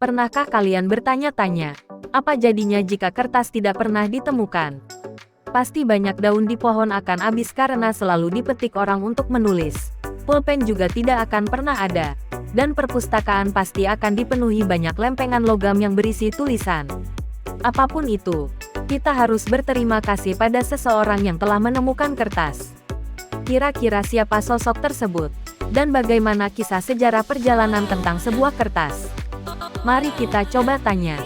Pernahkah kalian bertanya-tanya, apa jadinya jika kertas tidak pernah ditemukan? Pasti banyak daun di pohon akan habis karena selalu dipetik orang untuk menulis. Pulpen juga tidak akan pernah ada. Dan perpustakaan pasti akan dipenuhi banyak lempengan logam yang berisi tulisan. Apapun itu, kita harus berterima kasih pada seseorang yang telah menemukan kertas. Kira-kira siapa sosok tersebut? Dan bagaimana kisah sejarah perjalanan tentang sebuah kertas? Mari kita coba tanya.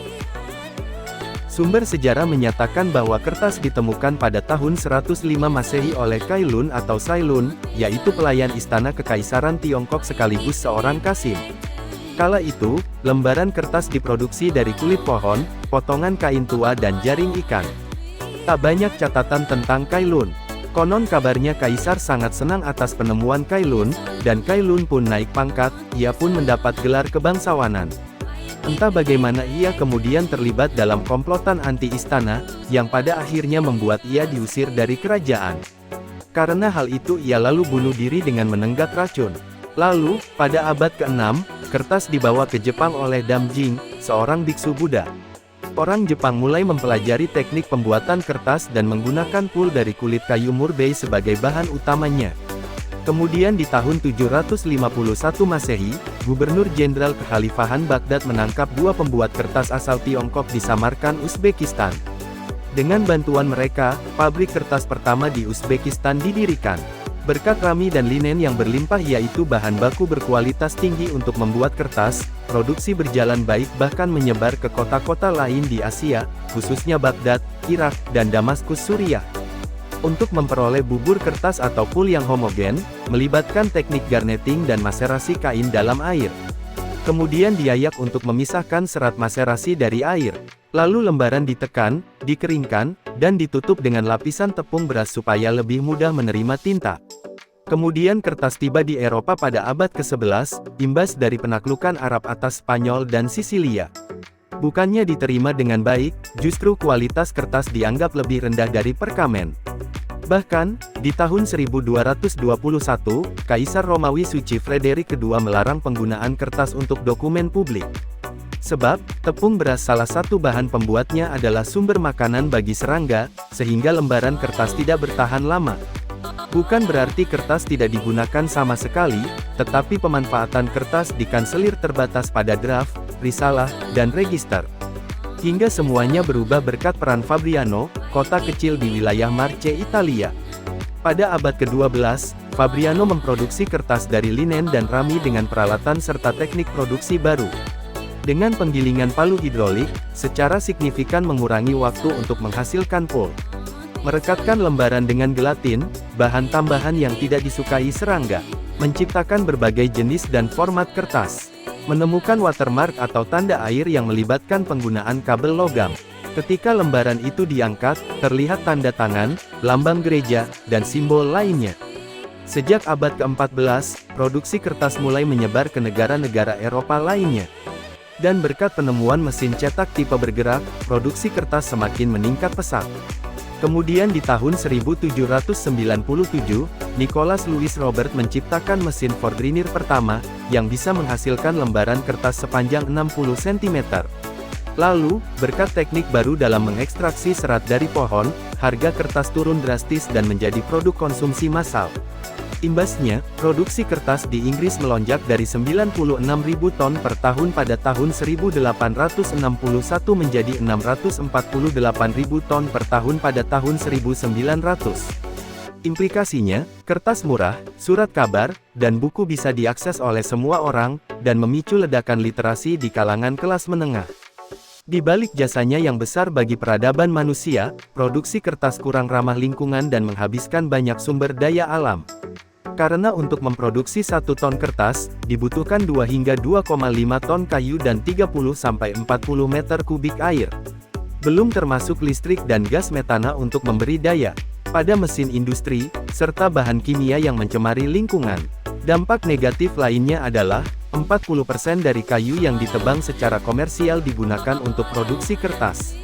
Sumber sejarah menyatakan bahwa kertas ditemukan pada tahun 105 Masehi oleh Cai Lun atau Sai Lun, yaitu pelayan istana kekaisaran Tiongkok sekaligus seorang kasim. Kala itu, lembaran kertas diproduksi dari kulit pohon, potongan kain tua dan jaring ikan. Tak banyak catatan tentang Cai Lun. Konon kabarnya kaisar sangat senang atas penemuan Cai Lun, dan Cai Lun pun naik pangkat, ia pun mendapat gelar kebangsawanan. Entah bagaimana ia kemudian terlibat dalam komplotan anti-istana, yang pada akhirnya membuat ia diusir dari kerajaan. Karena hal itu ia lalu bunuh diri dengan menenggak racun. Lalu, pada abad ke-6, kertas dibawa ke Jepang oleh Dam Jing, seorang biksu Buddha. Orang Jepang mulai mempelajari teknik pembuatan kertas dan menggunakan pul dari kulit kayu murbei sebagai bahan utamanya. Kemudian di tahun 751 Masehi, Gubernur Jenderal Kekhalifahan Baghdad menangkap dua pembuat kertas asal Tiongkok di Samarkand, Uzbekistan. Dengan bantuan mereka, pabrik kertas pertama di Uzbekistan didirikan. Berkat rami dan linen yang berlimpah yaitu bahan baku berkualitas tinggi untuk membuat kertas, produksi berjalan baik bahkan menyebar ke kota-kota lain di Asia, khususnya Baghdad, Irak, dan Damaskus, Suriah. Untuk memperoleh bubur kertas atau pul yang homogen, melibatkan teknik garnetting dan maserasi kain dalam air. Kemudian diayak untuk memisahkan serat maserasi dari air. Lalu lembaran ditekan, dikeringkan, dan ditutup dengan lapisan tepung beras supaya lebih mudah menerima tinta. Kemudian kertas tiba di Eropa pada abad ke-11, imbas dari penaklukan Arab atas Spanyol dan Sisilia. Bukannya diterima dengan baik, justru kualitas kertas dianggap lebih rendah dari perkamen. Bahkan, di tahun 1221, Kaisar Romawi Suci Frederik II melarang penggunaan kertas untuk dokumen publik. Sebab, tepung beras salah satu bahan pembuatnya adalah sumber makanan bagi serangga, sehingga lembaran kertas tidak bertahan lama. Bukan berarti kertas tidak digunakan sama sekali, tetapi pemanfaatan kertas dikanselir terbatas pada draft, risalah, dan register. Hingga semuanya berubah berkat peran Fabriano, kota kecil di wilayah Marche, Italia. Pada abad ke-12, Fabriano memproduksi kertas dari linen dan rami dengan peralatan serta teknik produksi baru. Dengan penggilingan palu hidrolik, secara signifikan mengurangi waktu untuk menghasilkan pul. Merekatkan lembaran dengan gelatin, bahan tambahan yang tidak disukai serangga. Menciptakan berbagai jenis dan format kertas. Menemukan watermark atau tanda air yang melibatkan penggunaan kabel logam. Ketika lembaran itu diangkat, terlihat tanda tangan, lambang gereja, dan simbol lainnya. Sejak abad ke-14, produksi kertas mulai menyebar ke negara-negara Eropa lainnya. Dan berkat penemuan mesin cetak tipe bergerak, produksi kertas semakin meningkat pesat. Kemudian di tahun 1797, Nicholas Louis Robert menciptakan mesin Fourdrinier pertama, yang bisa menghasilkan lembaran kertas sepanjang 60 cm. Lalu, berkat teknik baru dalam mengekstraksi serat dari pohon, harga kertas turun drastis dan menjadi produk konsumsi massal. Imbasnya, produksi kertas di Inggris melonjak dari 96.000 ton per tahun pada tahun 1861 menjadi 648.000 ton per tahun pada tahun 1900. Implikasinya, kertas murah, surat kabar, dan buku bisa diakses oleh semua orang, dan memicu ledakan literasi di kalangan kelas menengah. Di balik jasanya yang besar bagi peradaban manusia, produksi kertas kurang ramah lingkungan dan menghabiskan banyak sumber daya alam. Karena untuk memproduksi 1 ton kertas, dibutuhkan 2 hingga 2,5 ton kayu dan 30-40 meter kubik air. Belum termasuk listrik dan gas metana untuk memberi daya pada mesin industri, serta bahan kimia yang mencemari lingkungan. Dampak negatif lainnya adalah, 40% dari kayu yang ditebang secara komersial digunakan untuk produksi kertas.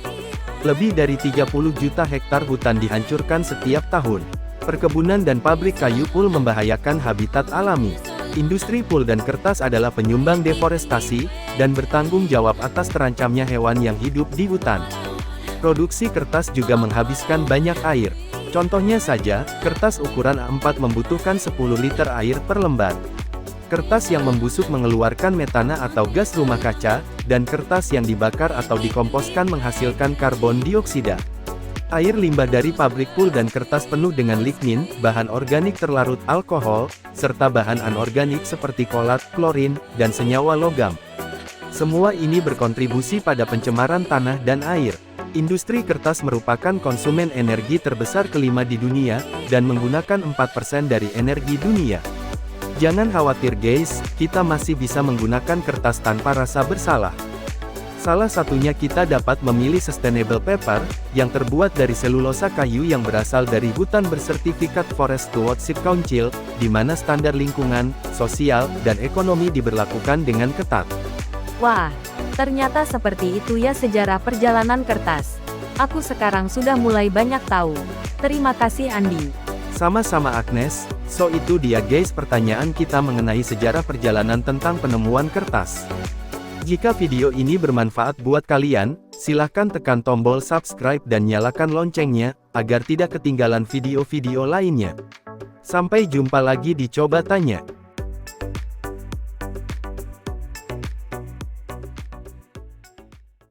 Lebih dari 30 juta hektar hutan dihancurkan setiap tahun. Perkebunan dan pabrik kayu pul membahayakan habitat alami. Industri pul dan kertas adalah penyumbang deforestasi, dan bertanggung jawab atas terancamnya hewan yang hidup di hutan. Produksi kertas juga menghabiskan banyak air. Contohnya saja, kertas ukuran A4 membutuhkan 10 liter air per lembar. Kertas yang membusuk mengeluarkan metana atau gas rumah kaca, dan kertas yang dibakar atau dikomposkan menghasilkan karbon dioksida. Air limbah dari pabrik pul dan kertas penuh dengan lignin, bahan organik terlarut alkohol, serta bahan anorganik seperti kolat, klorin, dan senyawa logam. Semua ini berkontribusi pada pencemaran tanah dan air. Industri kertas merupakan konsumen energi terbesar kelima di dunia, dan menggunakan 4% dari energi dunia. Jangan khawatir guys, kita masih bisa menggunakan kertas tanpa rasa bersalah. Salah satunya kita dapat memilih sustainable paper, yang terbuat dari selulosa kayu yang berasal dari hutan bersertifikat Forest Stewardship Council, di mana standar lingkungan, sosial, dan ekonomi diberlakukan dengan ketat. Wah, ternyata seperti itu ya sejarah perjalanan kertas. Aku sekarang sudah mulai banyak tahu. Terima kasih Andi. Sama-sama Agnes, so itu dia guys pertanyaan kita mengenai sejarah perjalanan tentang penemuan kertas. Jika video ini bermanfaat buat kalian, silahkan tekan tombol subscribe dan nyalakan loncengnya, agar tidak ketinggalan video-video lainnya. Sampai jumpa lagi di Coba Tanya.